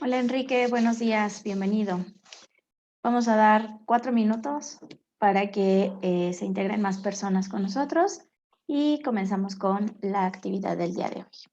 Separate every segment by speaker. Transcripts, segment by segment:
Speaker 1: Hola Enrique, buenos días, bienvenido. Vamos a dar 4 minutos para que se integren más personas con nosotros y comenzamos con la actividad del día de hoy.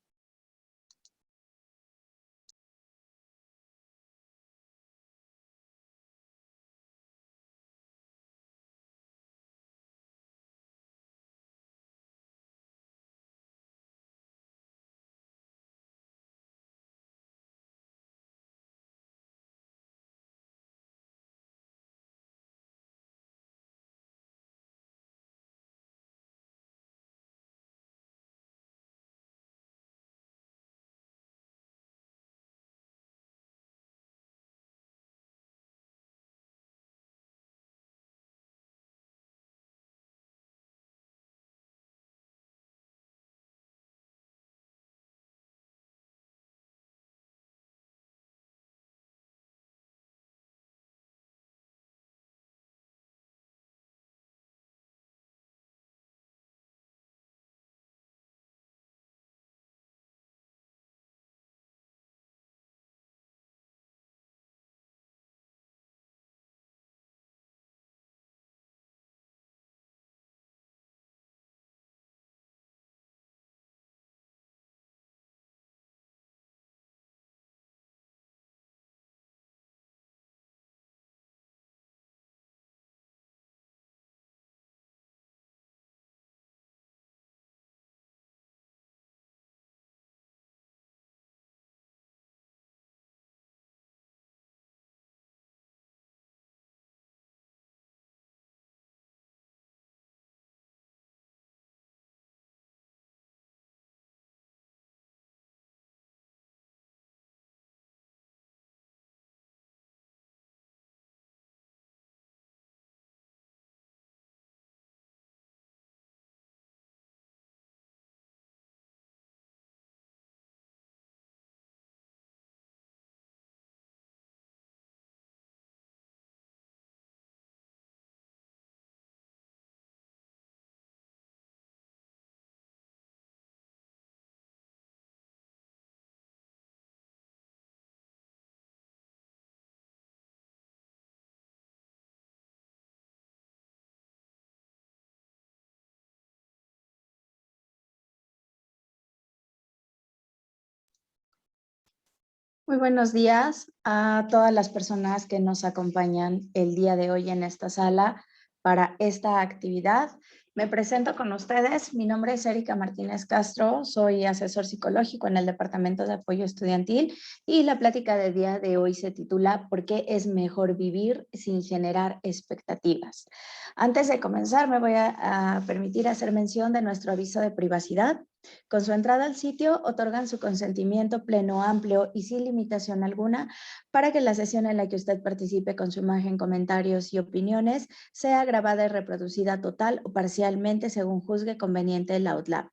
Speaker 1: Muy buenos días a todas las personas que nos acompañan el día de hoy en esta sala para esta actividad. Me presento con ustedes. Mi nombre es Erika Martínez Castro, soy asesor psicológico en el Departamento de Apoyo Estudiantil y la plática del día de hoy se titula ¿Por qué es mejor vivir sin generar expectativas? Antes de comenzar, me voy a permitir hacer mención de nuestro aviso de privacidad. Con su entrada al sitio, otorgan su consentimiento pleno, amplio y sin limitación alguna para que la sesión en la que usted participe con su imagen, comentarios y opiniones sea grabada y reproducida total o parcialmente según juzgue conveniente el Outlab.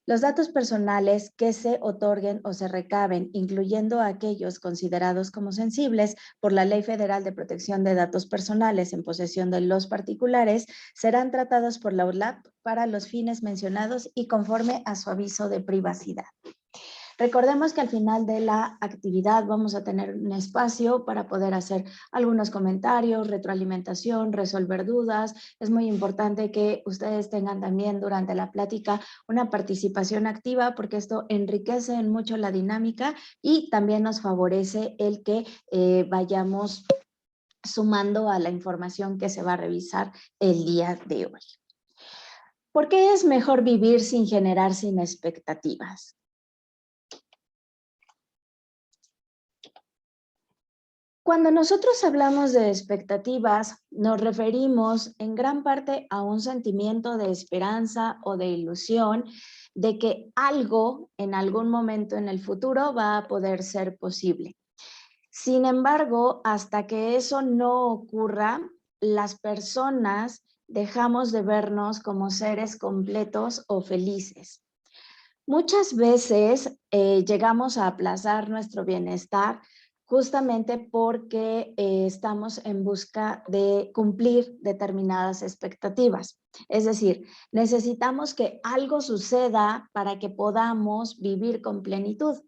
Speaker 1: Los datos personales que se otorguen o se recaben, incluyendo aquellos considerados como sensibles por la Ley Federal de Protección de Datos Personales en posesión de los particulares, serán tratados por la ULAP para los fines mencionados y conforme a su aviso de privacidad. Recordemos que al final de la actividad vamos a tener un espacio para poder hacer algunos comentarios, retroalimentación, resolver dudas. Es muy importante que ustedes tengan también durante la plática una participación activa porque esto enriquece en mucho la dinámica y también nos favorece el que vayamos sumando a la información que se va a revisar el día de hoy. ¿Por qué es mejor vivir sin generar sin expectativas? Cuando nosotros hablamos de expectativas, nos referimos en gran parte a un sentimiento de esperanza o de ilusión de que algo en algún momento en el futuro va a poder ser posible. Sin embargo, hasta que eso no ocurra, las personas dejamos de vernos como seres completos o felices. Muchas veces llegamos a aplazar nuestro bienestar justamente porque estamos en busca de cumplir determinadas expectativas. Es decir, necesitamos que algo suceda para que podamos vivir con plenitud.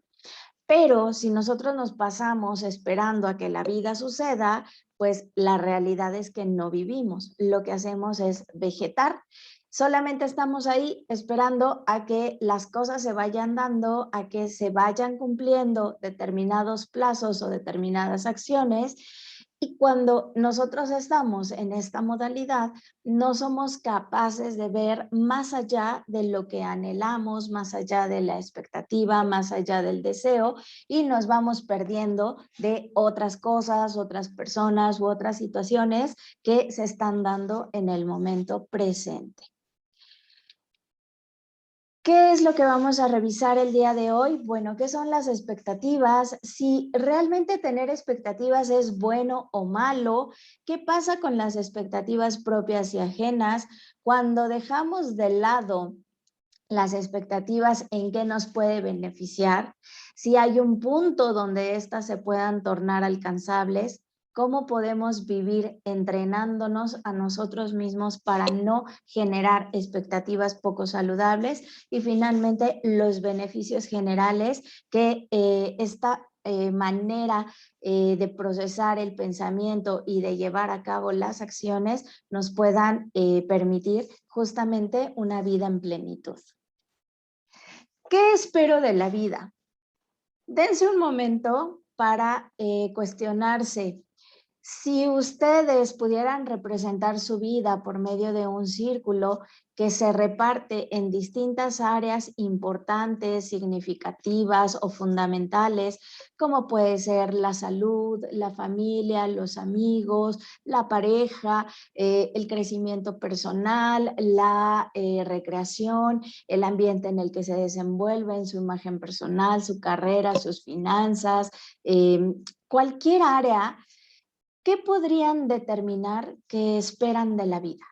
Speaker 1: Pero si nosotros nos pasamos esperando a que la vida suceda, pues la realidad es que no vivimos. Lo que hacemos es vegetar. Solamente estamos ahí esperando a que las cosas se vayan dando, a que se vayan cumpliendo determinados plazos o determinadas acciones. Y cuando nosotros estamos en esta modalidad, no somos capaces de ver más allá de lo que anhelamos, más allá de la expectativa, más allá del deseo, y nos vamos perdiendo de otras cosas, otras personas u otras situaciones que se están dando en el momento presente. ¿Qué es lo que vamos a revisar el día de hoy? Bueno, ¿qué son las expectativas? Si realmente tener expectativas es bueno o malo, ¿qué pasa con las expectativas propias y ajenas? Cuando dejamos de lado las expectativas, ¿en qué nos puede beneficiar? Si hay un punto donde éstas se puedan tornar alcanzables, ¿cómo podemos vivir entrenándonos a nosotros mismos para no generar expectativas poco saludables? Y finalmente, los beneficios generales que esta manera de procesar el pensamiento y de llevar a cabo las acciones nos puedan permitir justamente una vida en plenitud. ¿Qué espero de la vida? Dense un momento para cuestionarse. Si ustedes pudieran representar su vida por medio de un círculo que se reparte en distintas áreas importantes, significativas o fundamentales, como puede ser la salud, la familia, los amigos, la pareja, el crecimiento personal, la recreación, el ambiente en el que se desenvuelven, su imagen personal, su carrera, sus finanzas, cualquier área. ¿Qué podrían determinar que esperan de la vida?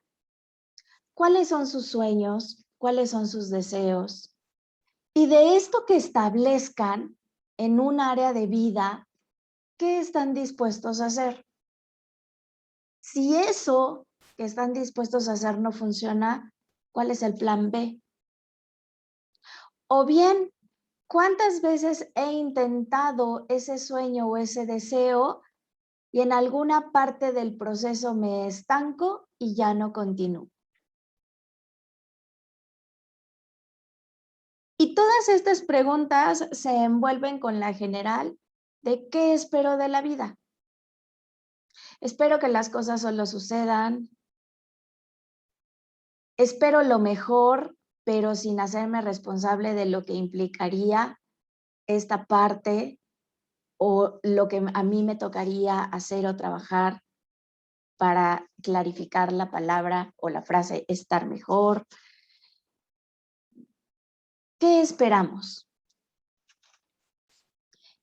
Speaker 1: ¿Cuáles son sus sueños? ¿Cuáles son sus deseos? Y de esto que establezcan en un área de vida, ¿qué están dispuestos a hacer? Si eso que están dispuestos a hacer no funciona, ¿cuál es el plan B? O bien, ¿cuántas veces he intentado ese sueño o ese deseo y en alguna parte del proceso me estanco y ya no continúo? Y todas estas preguntas se envuelven con la general de qué espero de la vida. Espero que las cosas solo sucedan. Espero lo mejor, pero sin hacerme responsable de lo que implicaría esta parte o lo que a mí me tocaría hacer o trabajar para clarificar la palabra o la frase estar mejor. ¿Qué esperamos?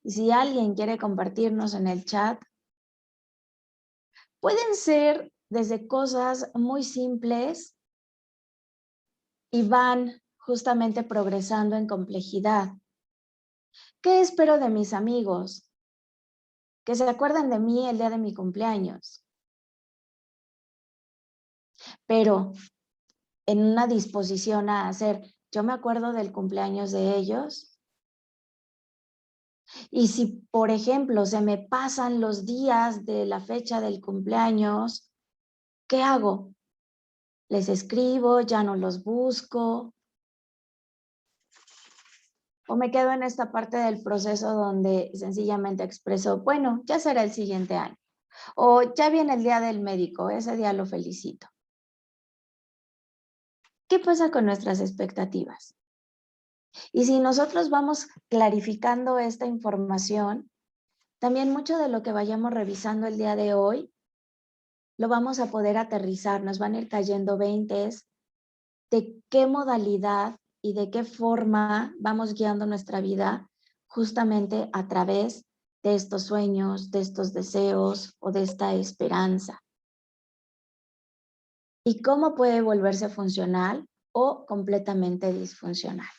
Speaker 1: Y si alguien quiere compartirnos en el chat, pueden ser desde cosas muy simples y van justamente progresando en complejidad. ¿Qué espero de mis amigos? Que se acuerden de mí el día de mi cumpleaños, pero en una disposición a hacer, yo me acuerdo del cumpleaños de ellos. Y si, por ejemplo, se me pasan los días de la fecha del cumpleaños, ¿qué hago? Les escribo, ya no los busco, o me quedo en esta parte del proceso donde sencillamente expreso, bueno, ya será el siguiente año, o ya viene el día del médico, ese día lo felicito. ¿Qué pasa con nuestras expectativas? Y si nosotros vamos clarificando esta información, también mucho de lo que vayamos revisando el día de hoy, lo vamos a poder aterrizar, nos van a ir cayendo veintes de qué modalidad y de qué forma vamos guiando nuestra vida justamente a través de estos sueños, de estos deseos o de esta esperanza. Y cómo puede volverse funcional o completamente disfuncional.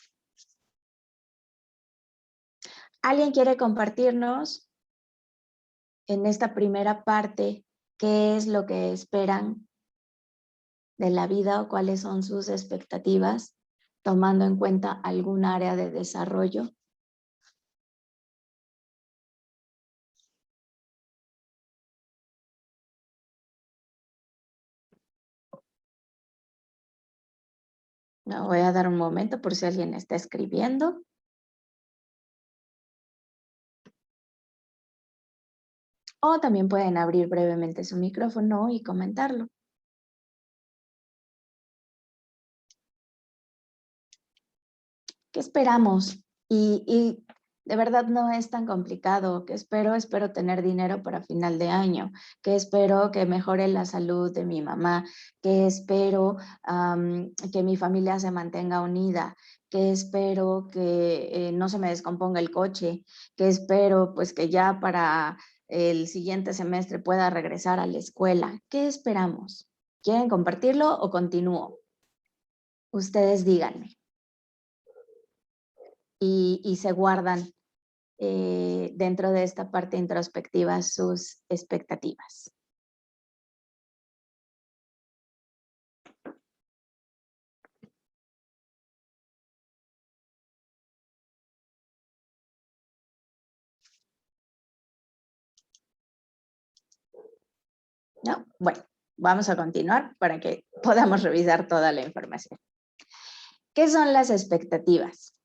Speaker 1: ¿Alguien quiere compartirnos en esta primera parte qué es lo que esperan de la vida o cuáles son sus expectativas, tomando en cuenta algún área de desarrollo? Me voy a dar un momento por si alguien está escribiendo. O también pueden abrir brevemente su micrófono y comentarlo. ¿Qué esperamos? Y de verdad no es tan complicado. ¿Qué espero? Espero tener dinero para final de año. ¿Qué espero? Que mejore la salud de mi mamá. ¿Qué espero? Que mi familia se mantenga unida. ¿Qué espero? Que no se me descomponga el coche. ¿Qué espero? Pues que ya para el siguiente semestre pueda regresar a la escuela. ¿Qué esperamos? ¿Quieren compartirlo o continúo? Ustedes díganme. Y se guardan dentro de esta parte introspectiva sus expectativas. ¿No? Bueno, vamos a continuar para que podamos revisar toda la información. ¿Qué son las expectativas?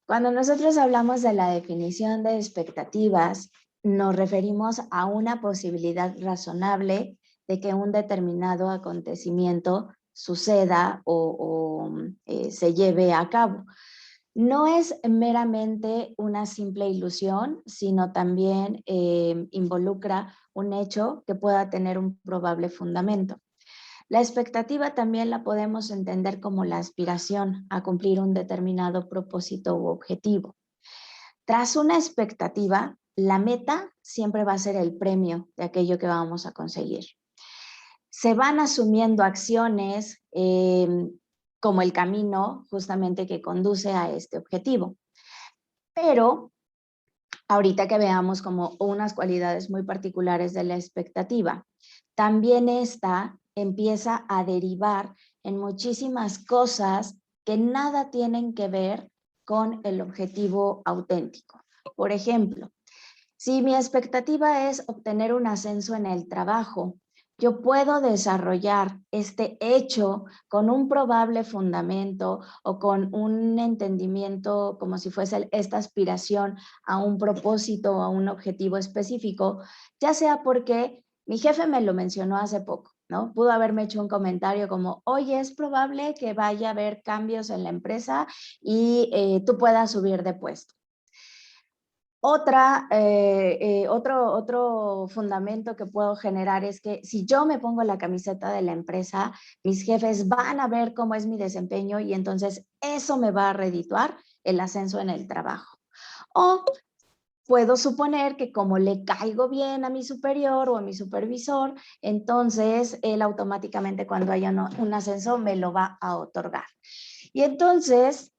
Speaker 1: Cuando nosotros hablamos de la definición de expectativas, nos referimos a una posibilidad razonable de que un determinado acontecimiento suceda o se lleve a cabo. No es meramente una simple ilusión, sino también involucra un hecho que pueda tener un probable fundamento. La expectativa también la podemos entender como la aspiración a cumplir un determinado propósito u objetivo. Tras una expectativa, la meta siempre va a ser el premio de aquello que vamos a conseguir. Se van asumiendo acciones como el camino justamente que conduce a este objetivo. Pero ahorita que veamos como unas cualidades muy particulares de la expectativa, también esta empieza a derivar en muchísimas cosas que nada tienen que ver con el objetivo auténtico. Por ejemplo, si mi expectativa es obtener un ascenso en el trabajo, yo puedo desarrollar este hecho con un probable fundamento o con un entendimiento como si fuese esta aspiración a un propósito o a un objetivo específico, ya sea porque mi jefe me lo mencionó hace poco, ¿no? Pudo haberme hecho un comentario como, oye, es probable que vaya a haber cambios en la empresa y tú puedas subir de puesto. Otro fundamento que puedo generar es que si yo me pongo la camiseta de la empresa, mis jefes van a ver cómo es mi desempeño y entonces eso me va a redituar el ascenso en el trabajo. O puedo suponer que como le caigo bien a mi superior o a mi supervisor, entonces él automáticamente cuando haya un ascenso me lo va a otorgar. Y entonces,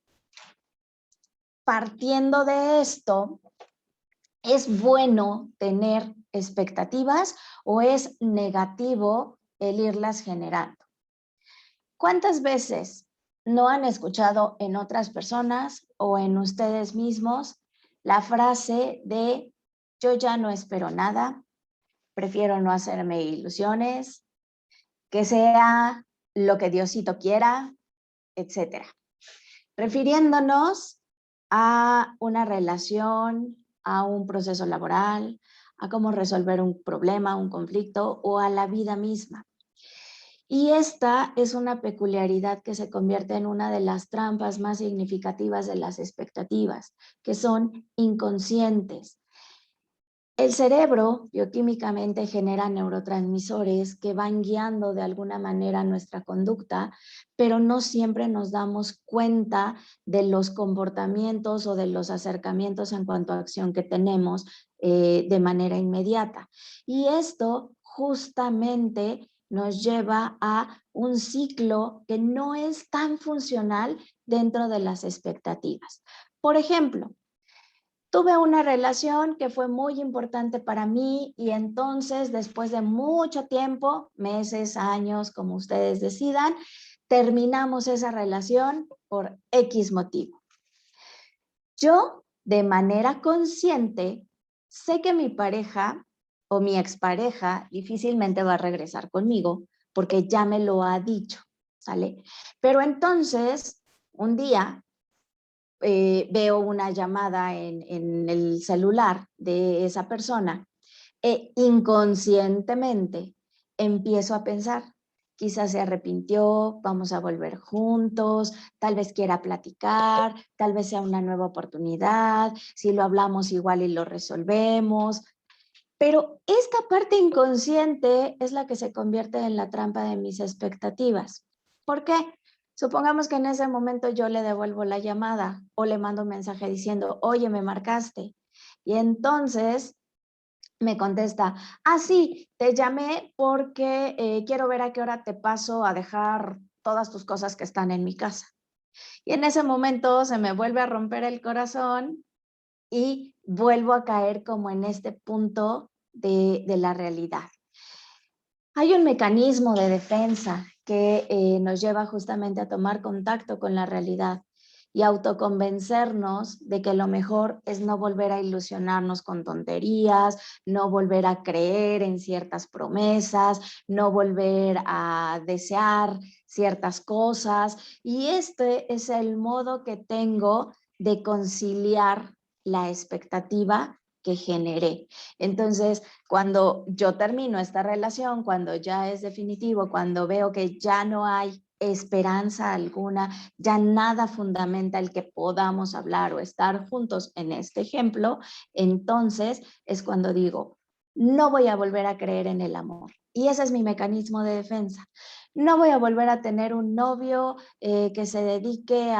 Speaker 1: partiendo de esto, ¿es bueno tener expectativas o es negativo el irlas generando? ¿Cuántas veces no han escuchado en otras personas o en ustedes mismos la frase de yo ya no espero nada, prefiero no hacerme ilusiones, que sea lo que Diosito quiera, etcétera? Refiriéndonos a una relación, a un proceso laboral, a cómo resolver un problema, un conflicto o a la vida misma. Y esta es una peculiaridad que se convierte en una de las trampas más significativas de las expectativas, que son inconscientes. El cerebro bioquímicamente genera neurotransmisores que van guiando de alguna manera nuestra conducta, pero no siempre nos damos cuenta de los comportamientos o de los acercamientos en cuanto a acción que tenemos de manera inmediata. Y esto justamente nos lleva a un ciclo que no es tan funcional dentro de las expectativas. Por ejemplo, tuve una relación que fue muy importante para mí y entonces después de mucho tiempo, meses, años, como ustedes decidan, terminamos esa relación por X motivo. Yo, de manera consciente, sé que mi pareja o mi expareja difícilmente va a regresar conmigo porque ya me lo ha dicho. ¿sale? Pero entonces, un día veo una llamada en el celular de esa persona e inconscientemente empiezo a pensar, quizás se arrepintió, vamos a volver juntos, tal vez quiera platicar, tal vez sea una nueva oportunidad, si lo hablamos igual y lo resolvemos. Pero esta parte inconsciente es la que se convierte en la trampa de mis expectativas. ¿Por qué? Supongamos que en ese momento yo le devuelvo la llamada o le mando un mensaje diciendo, oye, me marcaste. Y entonces me contesta, ah, sí, te llamé porque quiero ver a qué hora te paso a dejar todas tus cosas que están en mi casa. Y en ese momento se me vuelve a romper el corazón y vuelvo a caer como en este punto de la realidad. Hay un mecanismo de defensa que nos lleva justamente a tomar contacto con la realidad y autoconvencernos de que lo mejor es no volver a ilusionarnos con tonterías, no volver a creer en ciertas promesas, no volver a desear ciertas cosas. Y este es el modo que tengo de conciliar la expectativa que generé. Entonces, cuando yo termino esta relación, cuando ya es definitivo, cuando veo que ya no hay esperanza alguna, ya nada fundamenta el que podamos hablar o estar juntos en este ejemplo, entonces es cuando digo, no voy a volver a creer en el amor. Y ese es mi mecanismo de defensa. No voy a volver a tener un novio que se dedique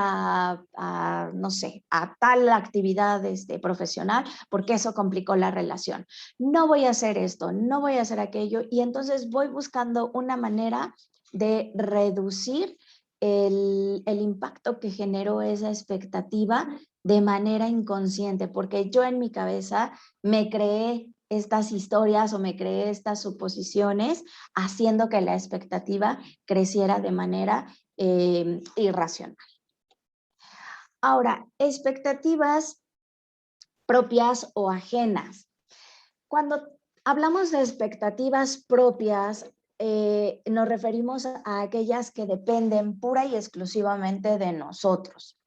Speaker 1: no sé, a tal actividad profesional, porque eso complicó la relación. No voy a hacer esto, no voy a hacer aquello, y entonces voy buscando una manera de reducir el impacto que generó esa expectativa de manera inconsciente, porque yo en mi cabeza me creé estas historias o me creé estas suposiciones haciendo que la expectativa creciera de manera irracional. Ahora, expectativas propias o ajenas. Cuando hablamos de expectativas propias, nos referimos a aquellas que dependen pura y exclusivamente de nosotros.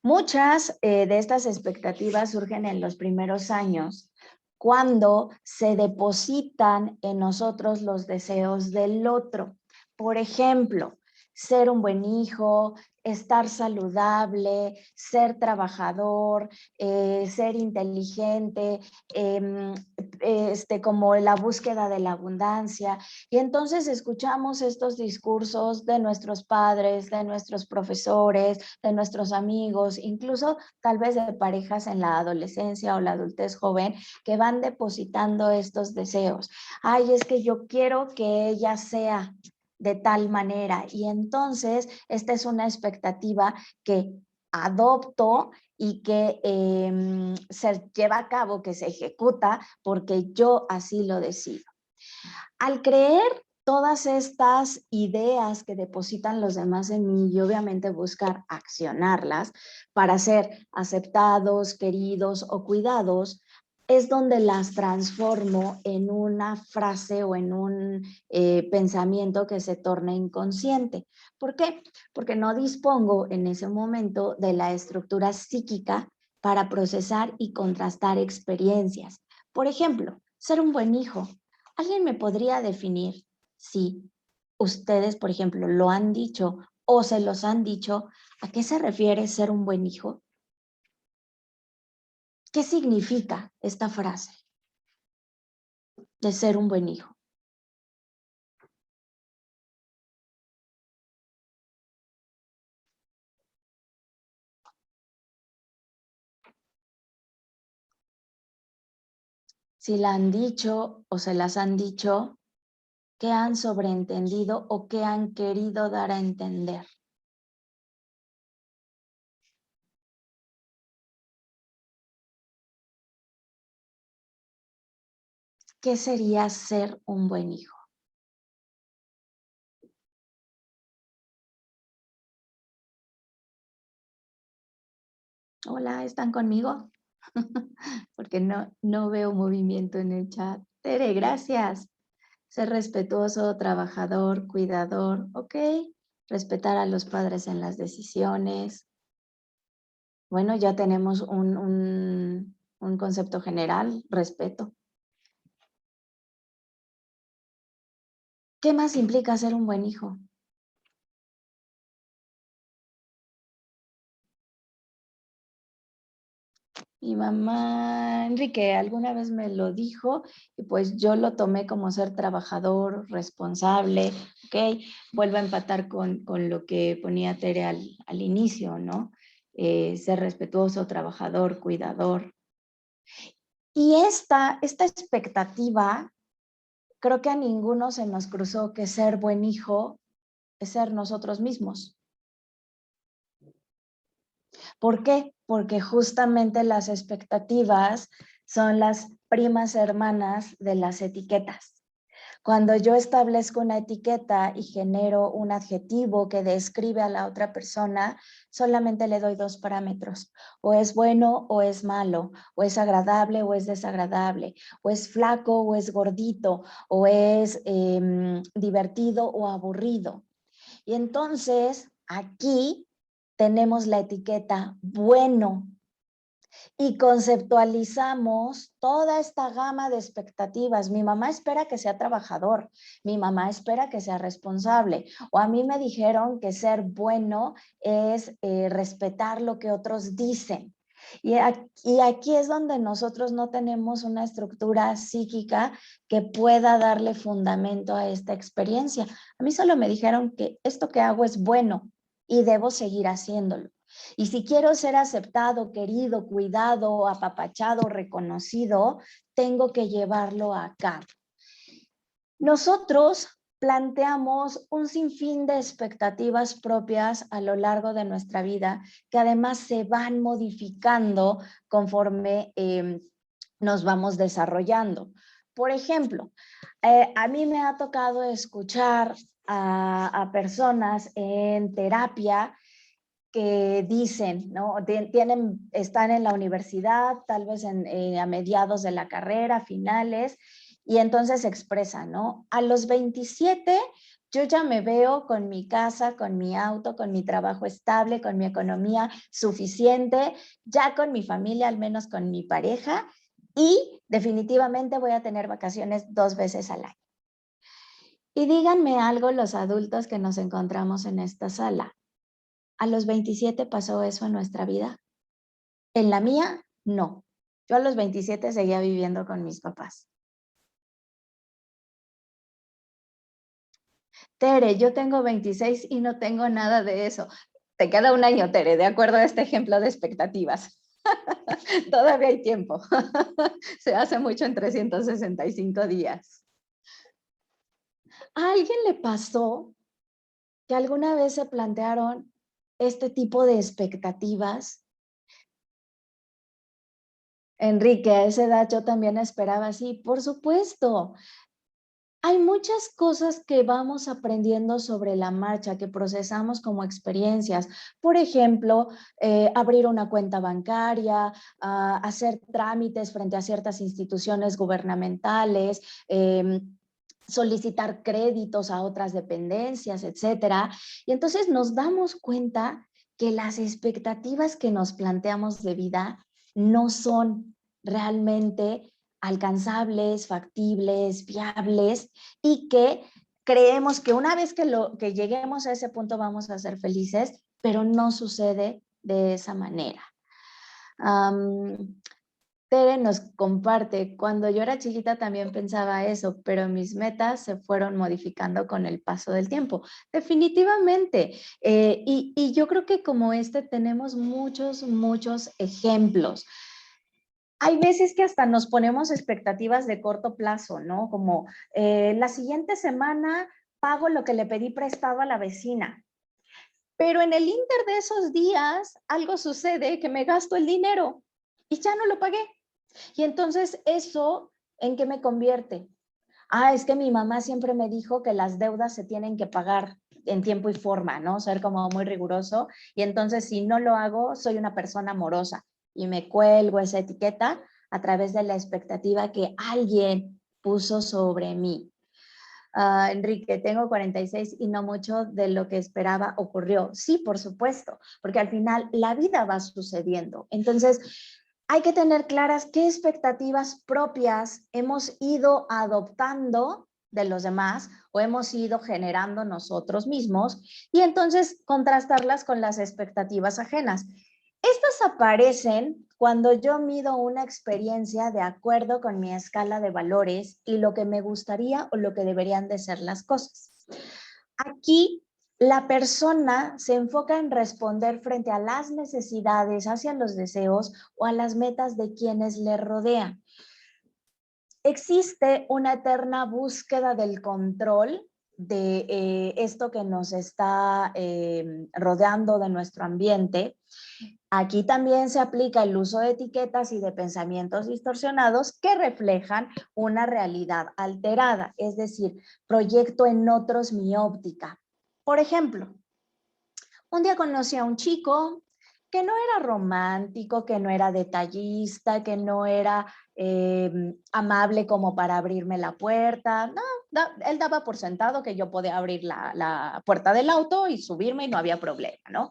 Speaker 1: Muchas de estas expectativas surgen en los primeros años, cuando se depositan en nosotros los deseos del otro. Por ejemplo, ser un buen hijo, estar saludable, ser trabajador, ser inteligente, como la búsqueda de la abundancia. Y entonces escuchamos estos discursos de nuestros padres, de nuestros profesores, de nuestros amigos, incluso tal vez de parejas en la adolescencia o la adultez joven que van depositando estos deseos. Ay, es que yo quiero que ella sea de tal manera. Y entonces esta es una expectativa que adopto y que se lleva a cabo, que se ejecuta porque yo así lo decido. Al creer todas estas ideas que depositan los demás en mí y obviamente buscar accionarlas para ser aceptados, queridos o cuidados, es donde las transformo en una frase o en un pensamiento que se torna inconsciente. ¿Por qué? Porque no dispongo en ese momento de la estructura psíquica para procesar y contrastar experiencias. Por ejemplo, ser un buen hijo. ¿Alguien me podría definir si ustedes, por ejemplo, lo han dicho o se los han dicho? ¿A qué se refiere ser un buen hijo? ¿Qué significa esta frase de ser un buen hijo? Si la han dicho o se las han dicho, ¿qué han sobreentendido o qué han querido dar a entender? ¿Qué sería ser un buen hijo? Hola, ¿están conmigo? Porque no veo movimiento en el chat. Tere, gracias. Ser respetuoso, trabajador, cuidador, ok. respetar a los padres en las decisiones. Bueno, ya tenemos un concepto general, respeto. ¿Qué más implica ser un buen hijo? Mi mamá, Enrique, alguna vez me lo dijo y pues yo lo tomé como ser trabajador, responsable, ¿ok? Vuelvo a empatar con lo que ponía Tere al inicio, ¿no? Ser respetuoso, trabajador, cuidador. Y esta expectativa, creo que a ninguno se nos cruzó que ser buen hijo es ser nosotros mismos. ¿Por qué? Porque justamente las expectativas son las primas hermanas de las etiquetas. Cuando yo establezco una etiqueta y genero un adjetivo que describe a la otra persona, solamente le doy dos parámetros. O es bueno o es malo, o es agradable o es desagradable, o es flaco o es gordito, o es divertido o aburrido. Y entonces aquí tenemos la etiqueta bueno y conceptualizamos toda esta gama de expectativas. Mi mamá espera que sea trabajador, mi mamá espera que sea responsable, o a mí me dijeron que ser bueno es respetar lo que otros dicen. Y aquí es donde nosotros no tenemos una estructura psíquica que pueda darle fundamento a esta experiencia. A mí solo me dijeron que esto que hago es bueno y debo seguir haciéndolo. Y si quiero ser aceptado, querido, cuidado, apapachado, reconocido, tengo que llevarlo a cabo. Nosotros planteamos un sinfín de expectativas propias a lo largo de nuestra vida que además se van modificando conforme nos vamos desarrollando. Por ejemplo, a mí me ha tocado escuchar a personas en terapia que dicen, ¿no? Están en la universidad, tal vez a mediados de la carrera, finales, y entonces expresan, ¿no? A los 27 yo ya me veo con mi casa, con mi auto, con mi trabajo estable, con mi economía suficiente, ya con mi familia, al menos con mi pareja, y definitivamente voy a tener vacaciones 2 veces al año. Y díganme algo los adultos que nos encontramos en esta sala. ¿A los 27 pasó eso en nuestra vida? En la mía, no. Yo a los 27 seguía viviendo con mis papás. Tere, yo tengo 26 y no tengo nada de eso. Te queda un año, Tere, de acuerdo a este ejemplo de expectativas. Todavía hay tiempo. Se hace mucho en 365 días. ¿A alguien le pasó que alguna vez se plantearon este tipo de expectativas? Enrique, a esa edad yo también esperaba así, por supuesto. Hay muchas cosas que vamos aprendiendo sobre la marcha, que procesamos como experiencias. Por ejemplo, abrir una cuenta bancaria, hacer trámites frente a ciertas instituciones gubernamentales, solicitar créditos a otras dependencias, etcétera. Y entonces nos damos cuenta que las expectativas que nos planteamos de vida no son realmente alcanzables, factibles, viables, y que creemos que una vez que lleguemos a ese punto vamos a ser felices, pero no sucede de esa manera. Tere nos comparte, cuando yo era chiquita también pensaba eso, pero mis metas se fueron modificando con el paso del tiempo. Definitivamente. Y yo creo que como tenemos muchos ejemplos. Hay veces que hasta nos ponemos expectativas de corto plazo, ¿no? Como la siguiente semana pago lo que le pedí prestado a la vecina. Pero en el inter de esos días algo sucede que me gasto el dinero y ya no lo pagué. Y entonces eso, ¿en qué me convierte? Es que mi mamá siempre me dijo que las deudas se tienen que pagar en tiempo y forma, ¿no? Ser como muy riguroso. Y entonces si no lo hago, soy una persona morosa y me cuelgo esa etiqueta a través de la expectativa que alguien puso sobre mí. Enrique, tengo 46 y no mucho de lo que esperaba ocurrió. Sí, por supuesto, porque al final la vida va sucediendo. Entonces, hay que tener claras qué expectativas propias hemos ido adoptando de los demás o hemos ido generando nosotros mismos y entonces contrastarlas con las expectativas ajenas. Estas aparecen cuando yo mido una experiencia de acuerdo con mi escala de valores y lo que me gustaría o lo que deberían de ser las cosas. Aquí la persona se enfoca en responder frente a las necesidades, hacia los deseos o a las metas de quienes le rodean. Existe una eterna búsqueda del control de esto que nos está rodeando de nuestro ambiente. Aquí también se aplica el uso de etiquetas y de pensamientos distorsionados que reflejan una realidad alterada, es decir, proyecto en otros mi óptica. Por ejemplo, un día conocí a un chico que no era romántico, que no era detallista, que no era amable como para abrirme la puerta. No, él daba por sentado que yo podía abrir la puerta del auto y subirme y no había problema, ¿no?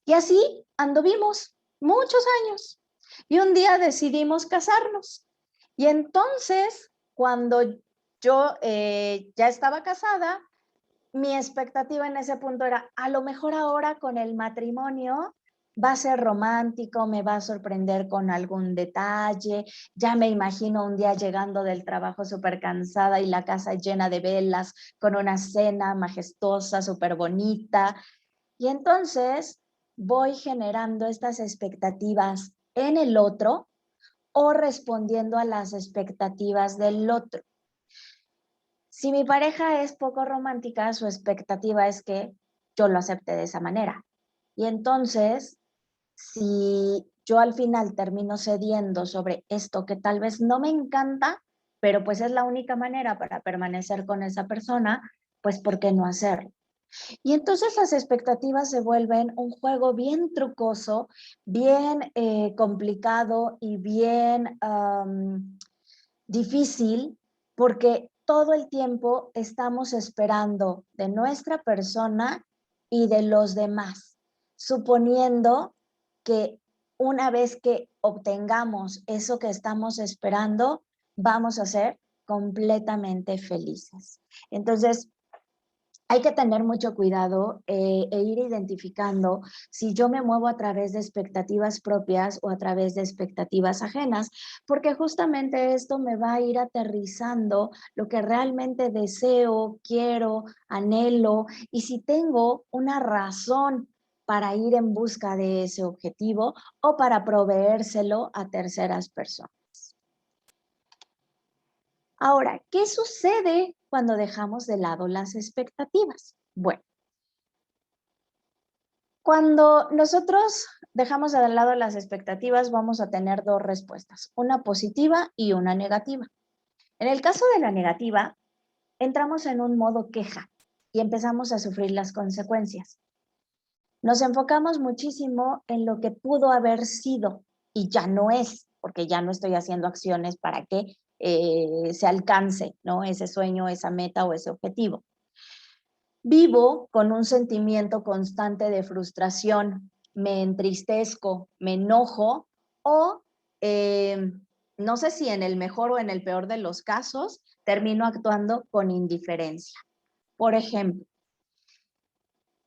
Speaker 1: Y así anduvimos muchos años. Y un día decidimos casarnos. Y entonces, cuando yo ya estaba casada, mi expectativa en ese punto era, a lo mejor ahora con el matrimonio va a ser romántico, me va a sorprender con algún detalle, ya me imagino un día llegando del trabajo súper cansada y la casa llena de velas, con una cena majestuosa, súper bonita. Y entonces voy generando estas expectativas en el otro o respondiendo a las expectativas del otro. Si mi pareja es poco romántica, su expectativa es que yo lo acepte de esa manera. Y entonces, si yo al final termino cediendo sobre esto que tal vez no me encanta, pero pues es la única manera para permanecer con esa persona, pues ¿por qué no hacerlo? Y entonces las expectativas se vuelven un juego bien trucoso, bien complicado y bien difícil, porque todo el tiempo estamos esperando de nuestra persona y de los demás, suponiendo que una vez que obtengamos eso que estamos esperando, vamos a ser completamente felices. Entonces, hay que tener mucho cuidado e ir identificando si yo me muevo a través de expectativas propias o a través de expectativas ajenas, porque justamente esto me va a ir aterrizando lo que realmente deseo, quiero, anhelo, y si tengo una razón para ir en busca de ese objetivo o para proveérselo a terceras personas. Ahora, ¿qué sucede cuando dejamos de lado las expectativas? Bueno, cuando nosotros dejamos de lado las expectativas, vamos a tener dos respuestas, una positiva y una negativa. En el caso de la negativa, entramos en un modo queja y empezamos a sufrir las consecuencias. Nos enfocamos muchísimo en lo que pudo haber sido y ya no es, porque ya no estoy haciendo acciones para que se alcance, ¿no? Ese sueño, esa meta o ese objetivo. Vivo con un sentimiento constante de frustración, me entristezco, me enojo o no sé si en el mejor o en el peor de los casos termino actuando con indiferencia. Por ejemplo,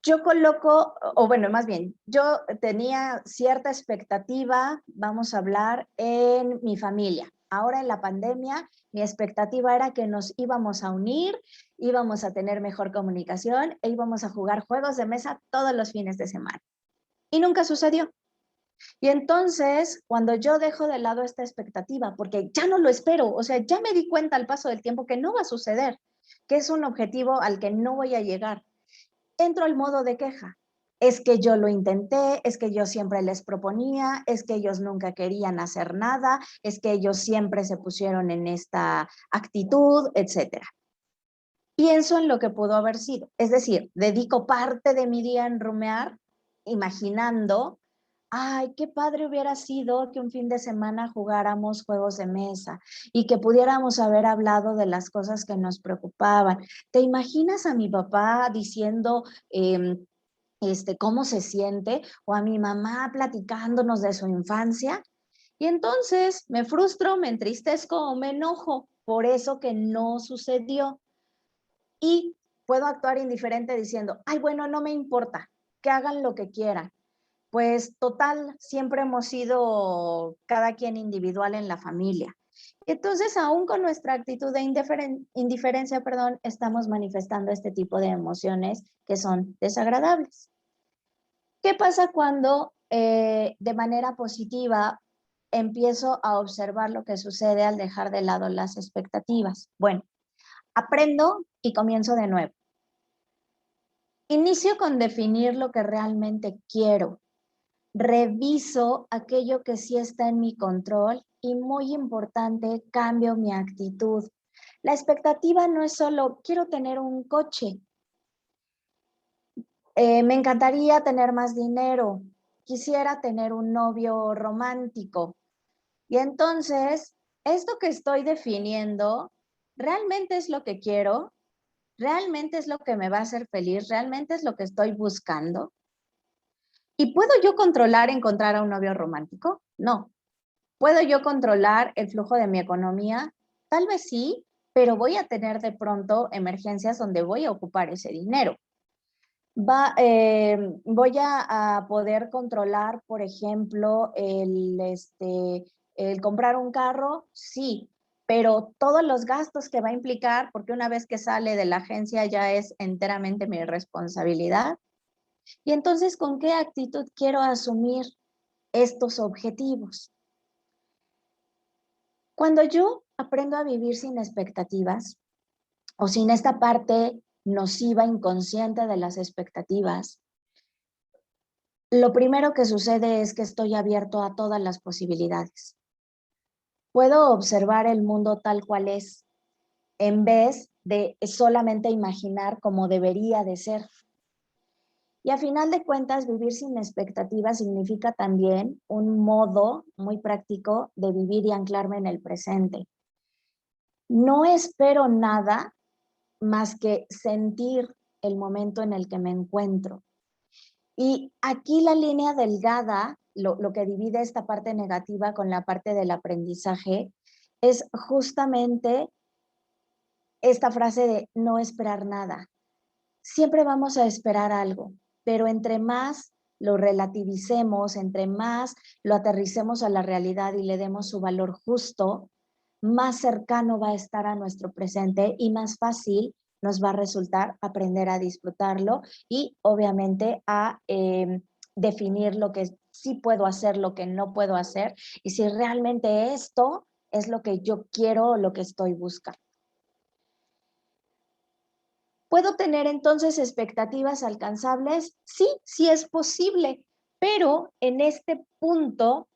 Speaker 1: yo coloco, o bueno, más bien, yo tenía cierta expectativa, vamos a hablar, en mi familia. Ahora en la pandemia, mi expectativa era que nos íbamos a unir, íbamos a tener mejor comunicación e íbamos a jugar juegos de mesa todos los fines de semana. Y nunca sucedió. Y entonces, cuando yo dejo de lado esta expectativa, porque ya no lo espero, o sea, ya me di cuenta al paso del tiempo que no va a suceder, que es un objetivo al que no voy a llegar, entro al modo de queja. Es que yo lo intenté, es que yo siempre les proponía, es que ellos nunca querían hacer nada, es que ellos siempre se pusieron en esta actitud, etcétera. Pienso en lo que pudo haber sido. Es decir, dedico parte de mi día en rumear, imaginando ay, qué padre hubiera sido que un fin de semana jugáramos juegos de mesa y que pudiéramos haber hablado de las cosas que nos preocupaban. ¿Te imaginas a mi papá diciendo cómo se siente o a mi mamá platicándonos de su infancia? Y entonces me frustro, me entristezco o me enojo por eso que no sucedió. Y puedo actuar indiferente diciendo, ay, bueno, no me importa, que hagan lo que quieran. Pues total, siempre hemos sido cada quien individual en la familia. Entonces, aún con nuestra actitud de indiferencia, perdón, estamos manifestando este tipo de emociones que son desagradables. ¿Qué pasa cuando de manera positiva empiezo a observar lo que sucede al dejar de lado las expectativas? Bueno, aprendo y comienzo de nuevo. Inicio con definir lo que realmente quiero. Reviso aquello que sí está en mi control y, muy importante, cambio mi actitud. La expectativa no es solo quiero tener un coche, me encantaría tener más dinero, quisiera tener un novio romántico. Y entonces, esto que estoy definiendo, ¿realmente es lo que quiero? ¿Realmente es lo que me va a hacer feliz? ¿Realmente es lo que estoy buscando? ¿Y puedo yo controlar encontrar a un novio romántico? No. ¿Puedo yo controlar el flujo de mi economía? Tal vez sí, pero voy a tener de pronto emergencias donde voy a ocupar ese dinero. Voy a poder controlar, por ejemplo, el comprar un carro, sí, pero todos los gastos que va a implicar, porque una vez que sale de la agencia ya es enteramente mi responsabilidad. Y entonces, ¿con qué actitud quiero asumir estos objetivos? Cuando yo aprendo a vivir sin expectativas o sin esta parte nociva, inconsciente de las expectativas, lo primero que sucede es que estoy abierto a todas las posibilidades. Puedo observar el mundo tal cual es, en vez de solamente imaginar cómo debería de ser. Y a final de cuentas, vivir sin expectativas significa también un modo muy práctico de vivir y anclarme en el presente. No espero nada más que sentir el momento en el que me encuentro. Y aquí la línea delgada, lo que divide esta parte negativa con la parte del aprendizaje, es justamente esta frase de no esperar nada. Siempre vamos a esperar algo, pero entre más lo relativicemos, entre más lo aterricemos a la realidad y le demos su valor justo, más cercano va a estar a nuestro presente y más fácil nos va a resultar aprender a disfrutarlo y obviamente a definir lo que sí puedo hacer, lo que no puedo hacer y si realmente esto es lo que yo quiero o lo que estoy buscando. ¿Puedo tener entonces expectativas alcanzables? Sí, sí es posible, pero en este punto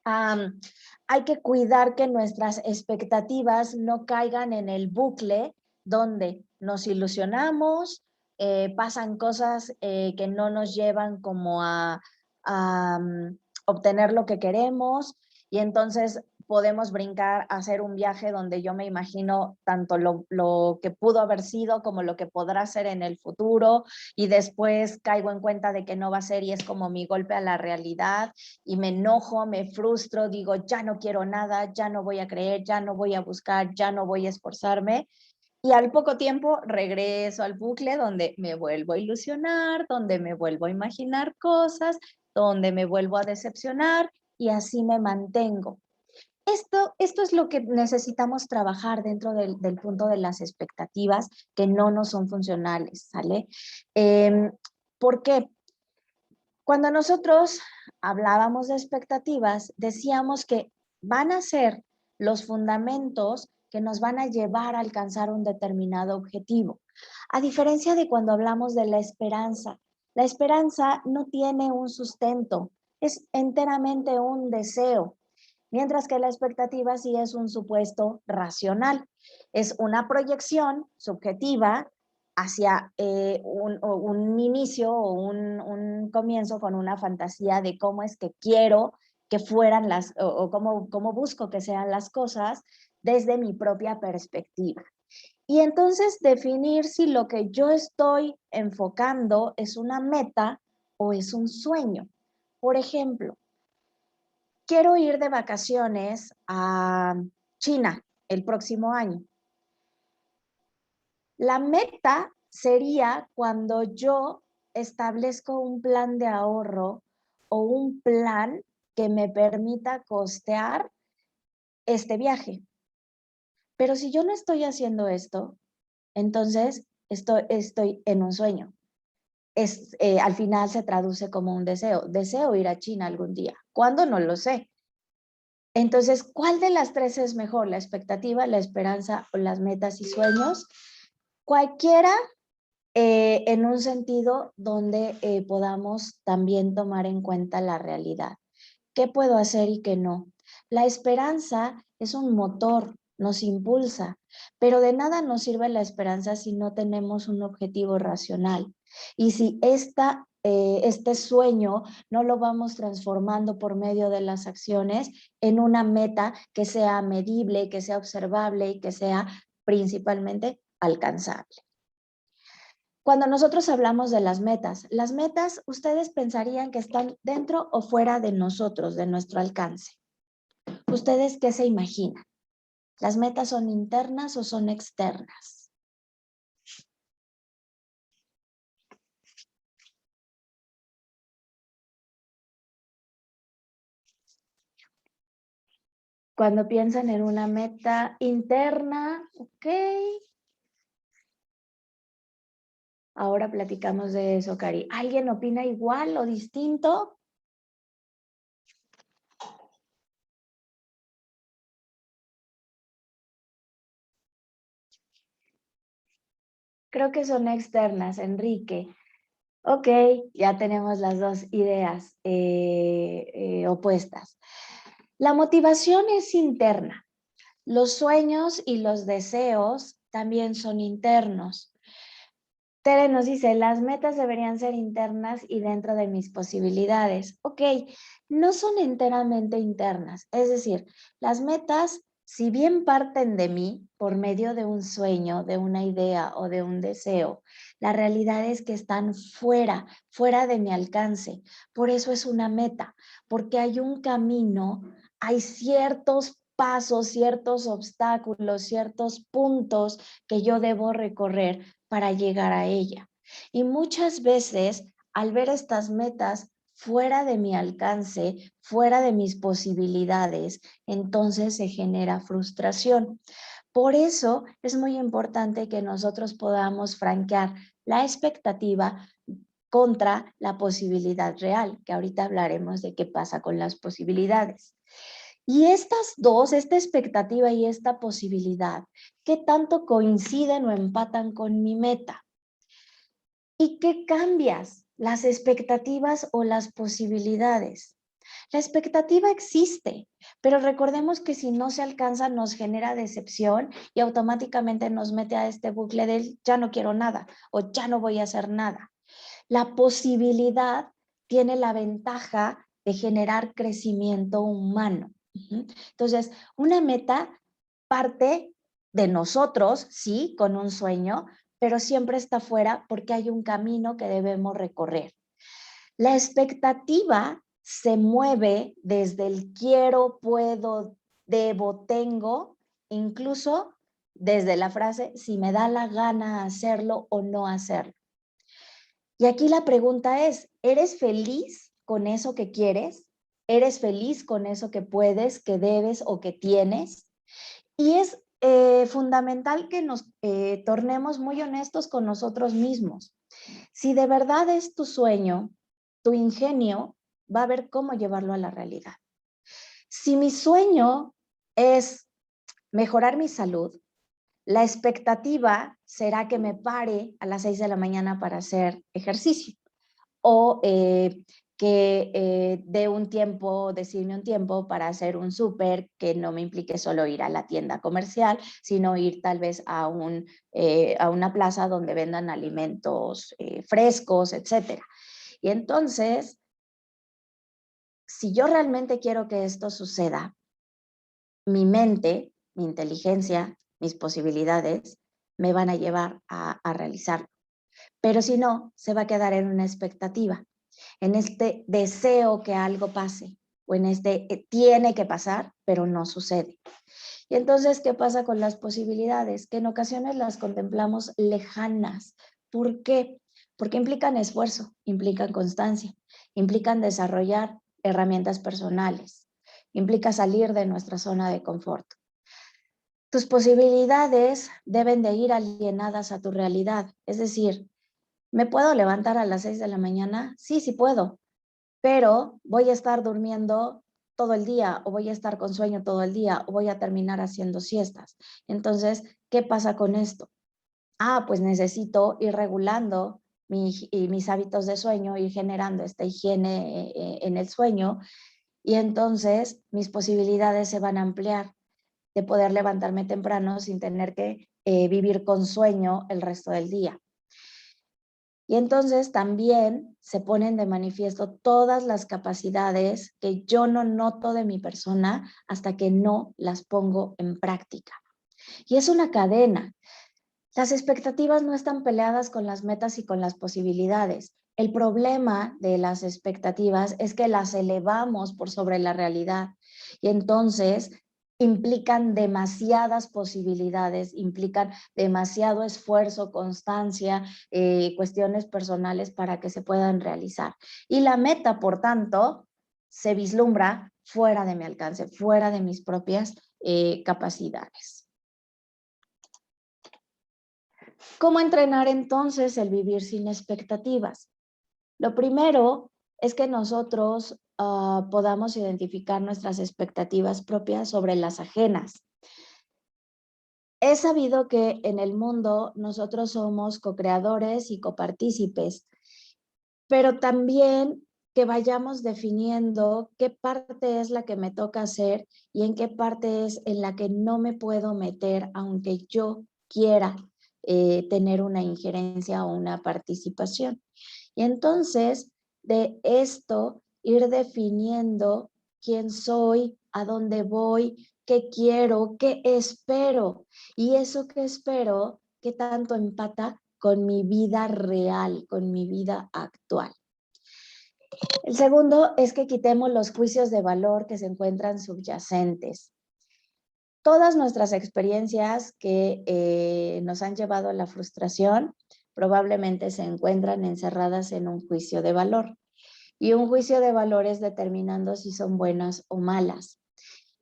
Speaker 1: hay que cuidar que nuestras expectativas no caigan en el bucle donde nos ilusionamos, pasan cosas que no nos llevan como a obtener lo que queremos y entonces podemos brincar a hacer un viaje donde yo me imagino tanto lo que pudo haber sido como lo que podrá ser en el futuro y después caigo en cuenta de que no va a ser y es como mi golpe a la realidad y me enojo, me frustro, digo, ya no quiero nada, ya no voy a creer, ya no voy a buscar, ya no voy a esforzarme. Y al poco tiempo regreso al bucle donde me vuelvo a ilusionar, donde me vuelvo a imaginar cosas, donde me vuelvo a decepcionar y así me mantengo. Esto es lo que necesitamos trabajar dentro del punto de las expectativas que no nos son funcionales, ¿sale? ¿Por qué? Cuando nosotros hablábamos de expectativas, decíamos que van a ser los fundamentos que nos van a llevar a alcanzar un determinado objetivo. A diferencia de cuando hablamos de la esperanza no tiene un sustento, es enteramente un deseo, mientras que la expectativa sí es un supuesto racional, es una proyección subjetiva hacia un inicio o un comienzo con una fantasía de cómo es que quiero que fueran o cómo busco que sean las cosas desde mi propia perspectiva. Y entonces definir si lo que yo estoy enfocando es una meta o es un sueño. Por ejemplo, quiero ir de vacaciones a China el próximo año. La meta sería cuando yo establezco un plan de ahorro o un plan que me permita costear este viaje. Pero si yo no estoy haciendo esto, entonces estoy en un sueño. Al final se traduce como un deseo. Deseo ir a China algún día. ¿Cuándo? No lo sé. Entonces, ¿cuál de las tres es mejor? ¿La expectativa, la esperanza o las metas y sueños? Cualquiera en un sentido donde podamos también tomar en cuenta la realidad. ¿Qué puedo hacer y qué no? La esperanza es un motor, nos impulsa, pero de nada nos sirve la esperanza si no tenemos un objetivo racional. Y si este sueño no lo vamos transformando por medio de las acciones en una meta que sea medible, que sea observable y que sea principalmente alcanzable. Cuando nosotros hablamos de las metas ustedes pensarían que están dentro o fuera de nosotros, de nuestro alcance. ¿Ustedes qué se imaginan? ¿Las metas son internas o son externas? Cuando piensan en una meta interna, ok. Ahora platicamos de eso, Cari. ¿Alguien opina igual o distinto? Creo que son externas, Enrique. Ok, ya tenemos las dos ideas opuestas. La motivación es interna. Los sueños y los deseos también son internos. Tere nos dice, las metas deberían ser internas y dentro de mis posibilidades. Ok, no son enteramente internas. Es decir, las metas, si bien parten de mí por medio de un sueño, de una idea o de un deseo, la realidad es que están fuera de mi alcance. Por eso es una meta, porque hay un camino, hay ciertos pasos, ciertos obstáculos, ciertos puntos que yo debo recorrer para llegar a ella. Y muchas veces, al ver estas metas fuera de mi alcance, fuera de mis posibilidades, entonces se genera frustración. Por eso es muy importante que nosotros podamos franquear la expectativa contra la posibilidad real, que ahorita hablaremos de qué pasa con las posibilidades. Y estas dos, esta expectativa y esta posibilidad, ¿qué tanto coinciden o empatan con mi meta? ¿Y qué cambias? ¿Las expectativas o las posibilidades? La expectativa existe, pero recordemos que si no se alcanza nos genera decepción y automáticamente nos mete a este bucle del ya no quiero nada o ya no voy a hacer nada. La posibilidad tiene la ventaja de generar crecimiento humano. Entonces, una meta parte de nosotros, sí, con un sueño, pero siempre está fuera porque hay un camino que debemos recorrer. La expectativa se mueve desde el quiero, puedo, debo, tengo, incluso desde la frase si me da la gana hacerlo o no hacerlo. Y aquí la pregunta es, ¿eres feliz con eso que quieres? ¿Eres feliz con eso que puedes, que debes o que tienes? Y es fundamental que nos tornemos muy honestos con nosotros mismos. Si de verdad es tu sueño, tu ingenio va a ver cómo llevarlo a la realidad. Si mi sueño es mejorar mi salud, la expectativa será que me pare a las 6 de la mañana para hacer ejercicio o que dé un tiempo, decirme un tiempo para hacer un súper que no me implique solo ir a la tienda comercial, sino ir tal vez a una plaza donde vendan alimentos frescos, etcétera. Y entonces, si yo realmente quiero que esto suceda, mi mente, mi inteligencia, mis posibilidades me van a llevar a realizarlo. Pero si no, se va a quedar en una expectativa, en este deseo que algo pase o en este tiene que pasar, pero no sucede. Y entonces, ¿qué pasa con las posibilidades? Que en ocasiones las contemplamos lejanas. ¿Por qué? Porque implican esfuerzo, implican constancia, implican desarrollar herramientas personales, implica salir de nuestra zona de confort. Tus posibilidades deben de ir alienadas a tu realidad. Es decir, ¿me puedo levantar a las 6 de la mañana? Sí, sí puedo, pero voy a estar durmiendo todo el día o voy a estar con sueño todo el día o voy a terminar haciendo siestas. Entonces, ¿qué pasa con esto? Pues necesito ir regulando mis hábitos de sueño, ir generando esta higiene en el sueño y entonces mis posibilidades se van a ampliar de poder levantarme temprano sin tener que vivir con sueño el resto del día. Y entonces también se ponen de manifiesto todas las capacidades que yo no noto de mi persona hasta que no las pongo en práctica. Y es una cadena. Las expectativas no están peleadas con las metas y con las posibilidades. El problema de las expectativas es que las elevamos por sobre la realidad y entonces implican demasiadas posibilidades, implican demasiado esfuerzo, constancia, cuestiones personales para que se puedan realizar. Y la meta, por tanto, se vislumbra fuera de mi alcance, fuera de mis propias capacidades. ¿Cómo entrenar entonces el vivir sin expectativas? Lo primero es que nosotros podamos identificar nuestras expectativas propias sobre las ajenas. He sabido que en el mundo nosotros somos co-creadores y copartícipes, pero también que vayamos definiendo qué parte es la que me toca hacer y en qué parte es en la que no me puedo meter, aunque yo quiera tener una injerencia o una participación. Y entonces, de esto, ir definiendo quién soy, a dónde voy, qué quiero, qué espero. Y eso que espero, qué tanto empata con mi vida real, con mi vida actual. El segundo es que quitemos los juicios de valor que se encuentran subyacentes. Todas nuestras experiencias que nos han llevado a la frustración probablemente se encuentran encerradas en un juicio de valor. Y un juicio de valor es determinando si son buenas o malas.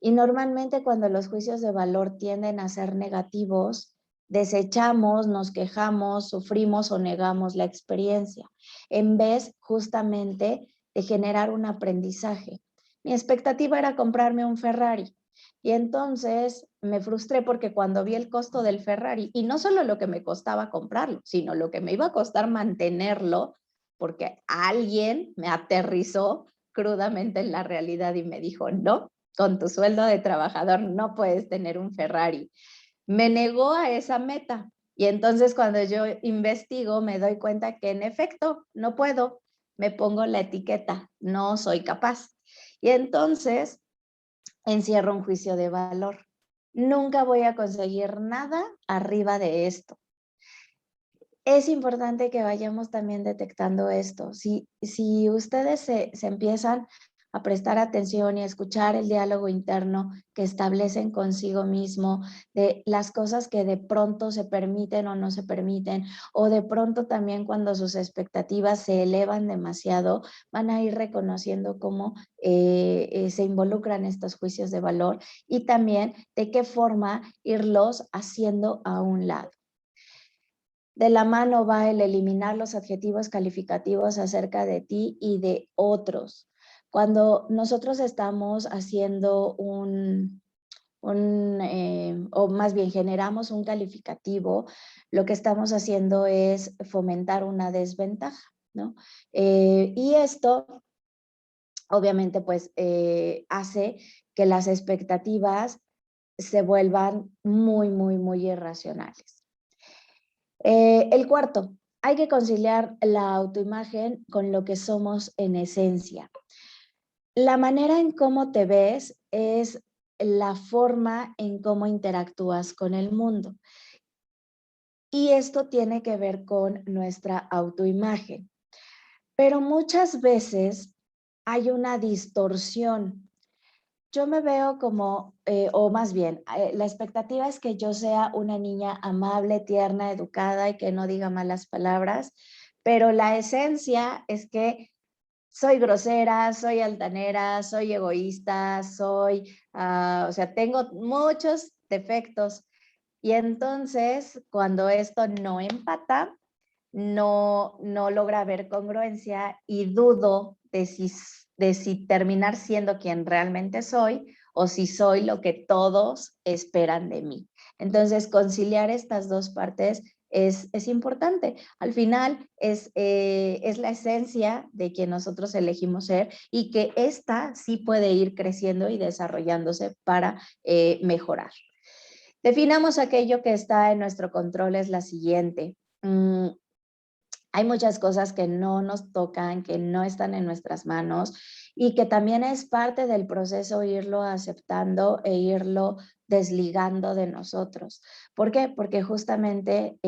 Speaker 1: Y normalmente cuando los juicios de valor tienden a ser negativos, desechamos, nos quejamos, sufrimos o negamos la experiencia, en vez justamente de generar un aprendizaje. Mi expectativa era comprarme un Ferrari y entonces me frustré porque cuando vi el costo del Ferrari, y no solo lo que me costaba comprarlo, sino lo que me iba a costar mantenerlo, porque alguien me aterrizó crudamente en la realidad y me dijo, no, con tu sueldo de trabajador no puedes tener un Ferrari. Me negó a esa meta y entonces cuando yo investigo me doy cuenta que en efecto no puedo, me pongo la etiqueta, no soy capaz. Y entonces encierro un juicio de valor. Nunca voy a conseguir nada arriba de esto. Es importante que vayamos también detectando esto. Si ustedes se empiezan a prestar atención y a escuchar el diálogo interno que establecen consigo mismo, de las cosas que de pronto se permiten o no se permiten, o de pronto también cuando sus expectativas se elevan demasiado, van a ir reconociendo cómo se involucran estos juicios de valor y también de qué forma irlos haciendo a un lado. De la mano va el eliminar los adjetivos calificativos acerca de ti y de otros. Cuando nosotros estamos haciendo o más bien generamos un calificativo, lo que estamos haciendo es fomentar una desventaja, ¿no? Y esto obviamente pues hace que las expectativas se vuelvan muy, muy, muy irracionales. El cuarto, hay que conciliar la autoimagen con lo que somos en esencia. La manera en cómo te ves es la forma en cómo interactúas con el mundo. Y esto tiene que ver con nuestra autoimagen. Pero muchas veces hay una distorsión. Yo me veo como, o más bien, la expectativa es que yo sea una niña amable, tierna, educada y que no diga malas palabras, pero la esencia es que soy grosera, soy altanera, soy egoísta, o sea, tengo muchos defectos. Y entonces, cuando esto no empata, no logra haber congruencia y dudo de si terminar siendo quien realmente soy o si soy lo que todos esperan de mí. Entonces, conciliar estas dos partes es importante. Al final es la esencia de quien nosotros elegimos ser y que esta sí puede ir creciendo y desarrollándose para mejorar. Definamos aquello que está en nuestro control es la siguiente. Hay muchas cosas que no nos tocan, que no están en nuestras manos y que también es parte del proceso irlo aceptando e irlo desligando de nosotros. ¿Por qué? Porque justamente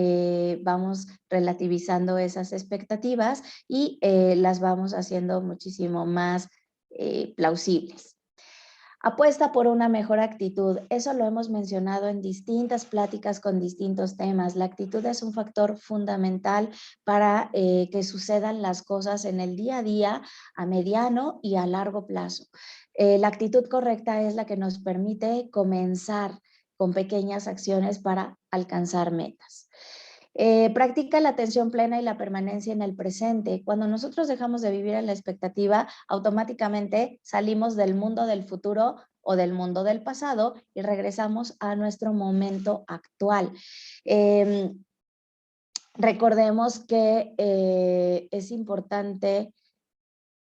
Speaker 1: vamos relativizando esas expectativas y las vamos haciendo muchísimo más plausibles. Apuesta por una mejor actitud. Eso lo hemos mencionado en distintas pláticas con distintos temas. La actitud es un factor fundamental para que sucedan las cosas en el día a día, a mediano y a largo plazo. La actitud correcta es la que nos permite comenzar con pequeñas acciones para alcanzar metas. Practica la atención plena y la permanencia en el presente. Cuando nosotros dejamos de vivir en la expectativa, automáticamente salimos del mundo del futuro o del mundo del pasado y regresamos a nuestro momento actual. Recordemos que es importante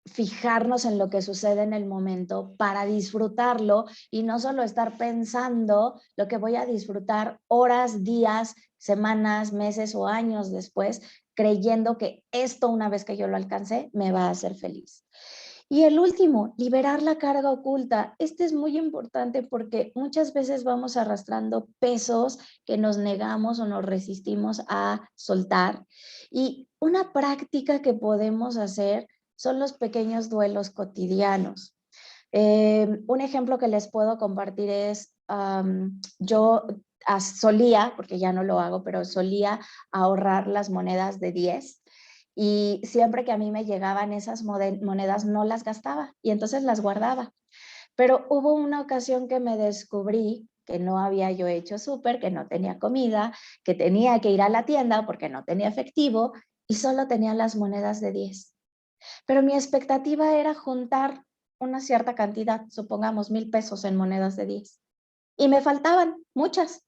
Speaker 1: fijarnos en lo que sucede en el momento para disfrutarlo y no solo estar pensando lo que voy a disfrutar horas, días, semanas, meses o años después, creyendo que esto una vez que yo lo alcance me va a hacer feliz. Y el último, liberar la carga oculta. Este es muy importante porque muchas veces vamos arrastrando pesos que nos negamos o nos resistimos a soltar. Y una práctica que podemos hacer son los pequeños duelos cotidianos. Un ejemplo que les puedo compartir es, yo solía, porque ya no lo hago, pero solía ahorrar las monedas de 10 y siempre que a mí me llegaban esas monedas no las gastaba y entonces las guardaba. Pero hubo una ocasión que me descubrí que no había yo hecho súper, que no tenía comida, que tenía que ir a la tienda porque no tenía efectivo y solo tenía las monedas de 10. Pero mi expectativa era juntar una cierta cantidad, supongamos 1,000 pesos en monedas de 10. Y me faltaban muchas.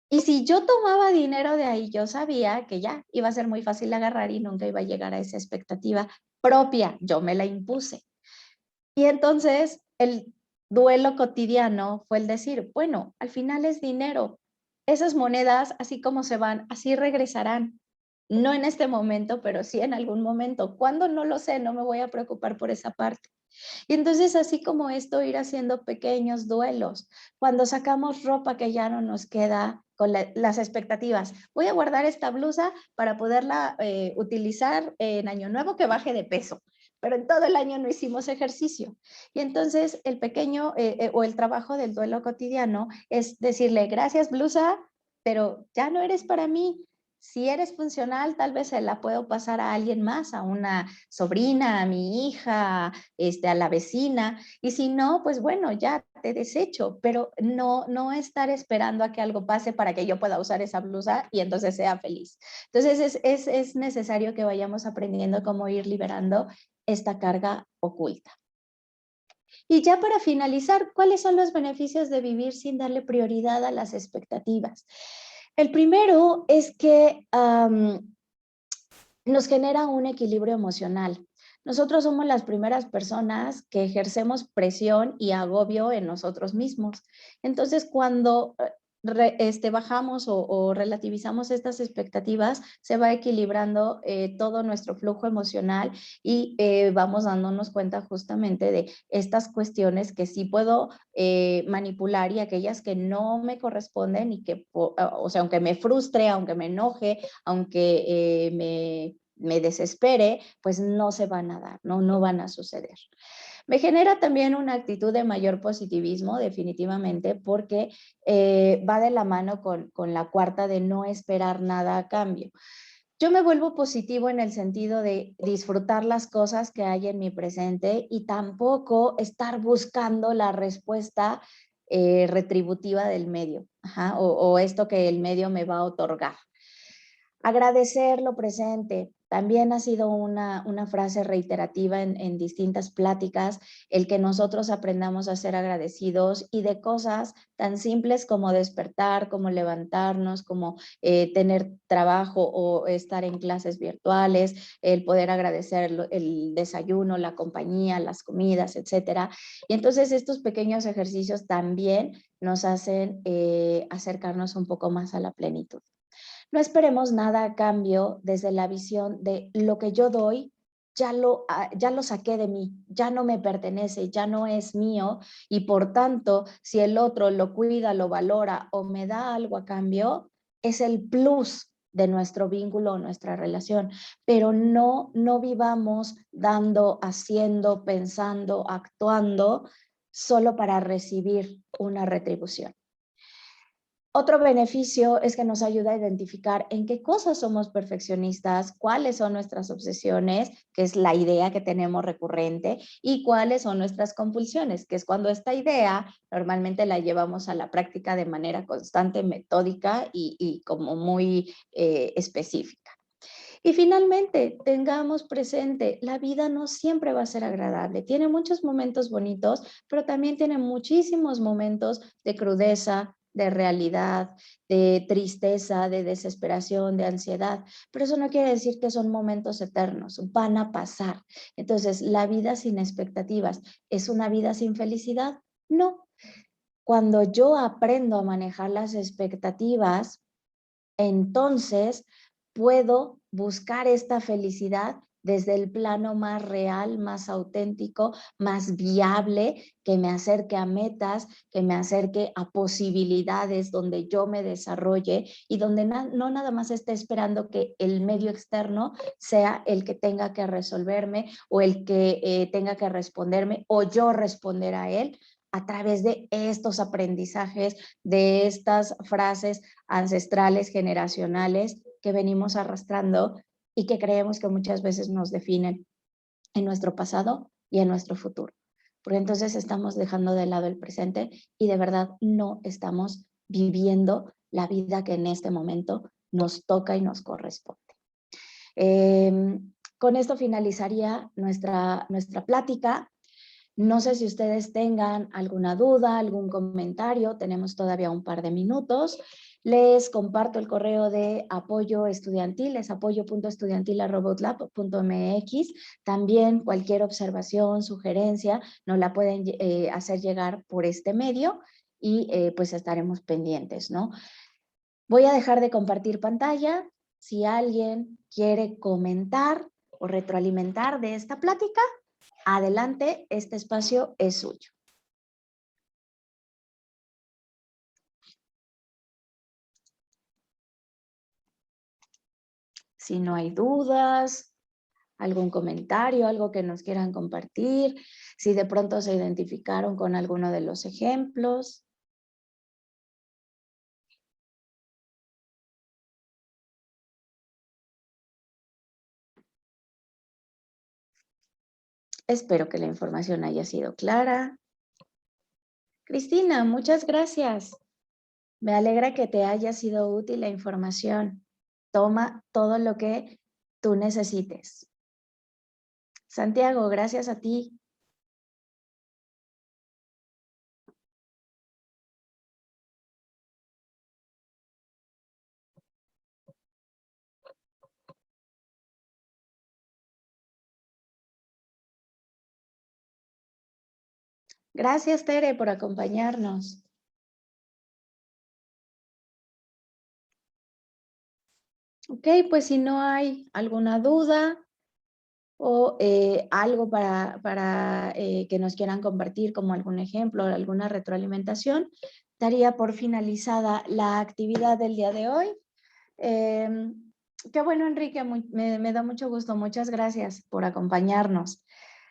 Speaker 1: Y si yo tomaba dinero de ahí, yo sabía que ya iba a ser muy fácil agarrar y nunca iba a llegar a esa expectativa propia. Yo me la impuse. Y entonces el duelo cotidiano fue el decir, bueno, al final es dinero. Esas monedas, así como se van, así regresarán. No en este momento, pero sí en algún momento. ¿Cuándo? No lo sé, no me voy a preocupar por esa parte. Y entonces así como esto, ir haciendo pequeños duelos. Cuando sacamos ropa que ya no nos queda con las expectativas, voy a guardar esta blusa para poderla utilizar en Año Nuevo que baje de peso, pero en todo el año no hicimos ejercicio. Y entonces el pequeño o el trabajo del duelo cotidiano es decirle, gracias blusa, pero ya no eres para mí. Si eres funcional, tal vez se la puedo pasar a alguien más, a una sobrina, a mi hija, a la vecina, y si no, pues bueno, ya te desecho, pero no estar esperando a que algo pase para que yo pueda usar esa blusa y entonces sea feliz. Entonces es necesario que vayamos aprendiendo cómo ir liberando esta carga oculta. Y ya para finalizar, ¿cuáles son los beneficios de vivir sin darle prioridad a las expectativas? El primero es que nos genera un equilibrio emocional. nosotros somos las primeras personas que ejercemos presión y agobio en nosotros mismos. Entonces, cuando bajamos o relativizamos estas expectativas, se va equilibrando todo nuestro flujo emocional y vamos dándonos cuenta justamente de estas cuestiones que sí puedo manipular y aquellas que no me corresponden y que, o sea, aunque me frustre, aunque me enoje, aunque me desespere, pues no se van a dar, no van a suceder. Me genera también una actitud de mayor positivismo, definitivamente, porque va de la mano con la cuarta de no esperar nada a cambio. Yo me vuelvo positivo en el sentido de disfrutar las cosas que hay en mi presente y tampoco estar buscando la respuesta retributiva del medio, o esto que el medio me va a otorgar. Agradecer lo presente. También ha sido una frase reiterativa en distintas pláticas, el que nosotros aprendamos a ser agradecidos y de cosas tan simples como despertar, como levantarnos, como tener trabajo o estar en clases virtuales, el poder agradecer el desayuno, la compañía, las comidas, etcétera. Y entonces estos pequeños ejercicios también nos hacen acercarnos un poco más a la plenitud. No esperemos nada a cambio desde la visión de lo que yo doy, ya lo saqué de mí, ya no me pertenece, ya no es mío y por tanto, si el otro lo cuida, lo valora o me da algo a cambio, es el plus de nuestro vínculo o nuestra relación, pero no vivamos dando, haciendo, pensando, actuando solo para recibir una retribución. Otro beneficio es que nos ayuda a identificar en qué cosas somos perfeccionistas, cuáles son nuestras obsesiones, que es la idea que tenemos recurrente, y cuáles son nuestras compulsiones, que es cuando esta idea normalmente la llevamos a la práctica de manera constante, metódica y como muy específica. Y finalmente, tengamos presente, la vida no siempre va a ser agradable. Tiene muchos momentos bonitos, pero también tiene muchísimos momentos de crudeza, de realidad, de tristeza, de desesperación, de ansiedad. Pero eso no quiere decir que son momentos eternos, van a pasar. Entonces, la vida sin expectativas, ¿es una vida sin felicidad? No. Cuando yo aprendo a manejar las expectativas, entonces puedo buscar esta felicidad desde el plano más real, más auténtico, más viable, que me acerque a metas, que me acerque a posibilidades donde yo me desarrolle y donde no nada más esté esperando que el medio externo sea el que tenga que resolverme o el que tenga que responderme o yo responder a él a través de estos aprendizajes, de estas frases ancestrales, generacionales que venimos arrastrando y que creemos que muchas veces nos definen en nuestro pasado y en nuestro futuro. Porque entonces estamos dejando de lado el presente y de verdad no estamos viviendo la vida que en este momento nos toca y nos corresponde. Con esto finalizaría nuestra plática. No sé si ustedes tengan alguna duda, algún comentario, tenemos todavía un par de minutos. Les comparto el correo de apoyo estudiantil, es apoyo.estudiantil@utlab.mx. También cualquier observación, sugerencia, nos la pueden hacer llegar por este medio y pues estaremos pendientes, ¿no? Voy a dejar de compartir pantalla. Si alguien quiere comentar o retroalimentar de esta plática, adelante, este espacio es suyo. Si no hay dudas, algún comentario, algo que nos quieran compartir, si de pronto se identificaron con alguno de los ejemplos. Espero que la información haya sido clara. Cristina, muchas gracias. Me alegra que te haya sido útil la información. Toma todo lo que tú necesites. Santiago, gracias a ti. Gracias, Tere, por acompañarnos. Ok, pues si no hay alguna duda o algo para que nos quieran compartir como algún ejemplo o alguna retroalimentación, daría por finalizada la actividad del día de hoy. Qué bueno, Enrique, me da mucho gusto. Muchas gracias por acompañarnos.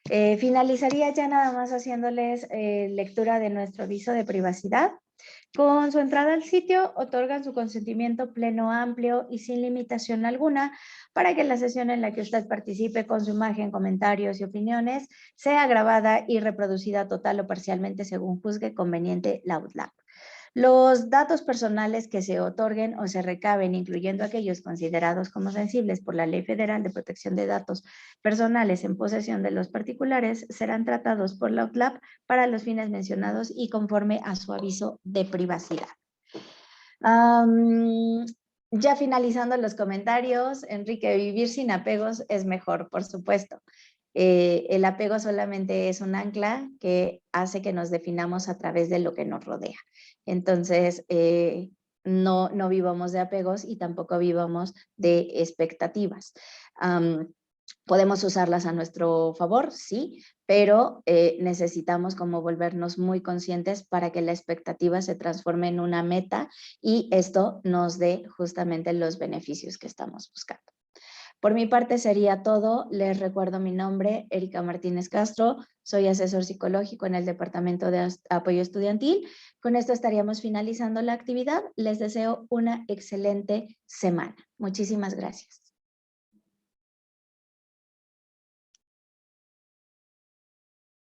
Speaker 1: Finalizaría ya nada más haciéndoles lectura de nuestro aviso de privacidad. Con su entrada al sitio, otorgan su consentimiento pleno, amplio y sin limitación alguna para que la sesión en la que usted participe con su imagen, comentarios y opiniones sea grabada y reproducida total o parcialmente según juzgue conveniente la UTLAP. Los datos personales que se otorguen o se recaben, incluyendo aquellos considerados como sensibles por la Ley Federal de Protección de Datos Personales en posesión de los particulares, serán tratados por la UTLAP para los fines mencionados y conforme a su aviso de privacidad. Ya finalizando los comentarios, Enrique, vivir sin apegos es mejor, por supuesto. El apego solamente es un ancla que hace que nos definamos a través de lo que nos rodea. Entonces, no vivamos de apegos y tampoco vivamos de expectativas. Podemos usarlas a nuestro favor, sí, pero necesitamos como volvernos muy conscientes para que la expectativa se transforme en una meta y esto nos dé justamente los beneficios que estamos buscando. Por mi parte sería todo. Les recuerdo mi nombre, Erika Martínez Castro. Soy asesor psicológico en el Departamento de Apoyo Estudiantil. Con esto estaríamos finalizando la actividad. Les deseo una excelente semana. Muchísimas gracias.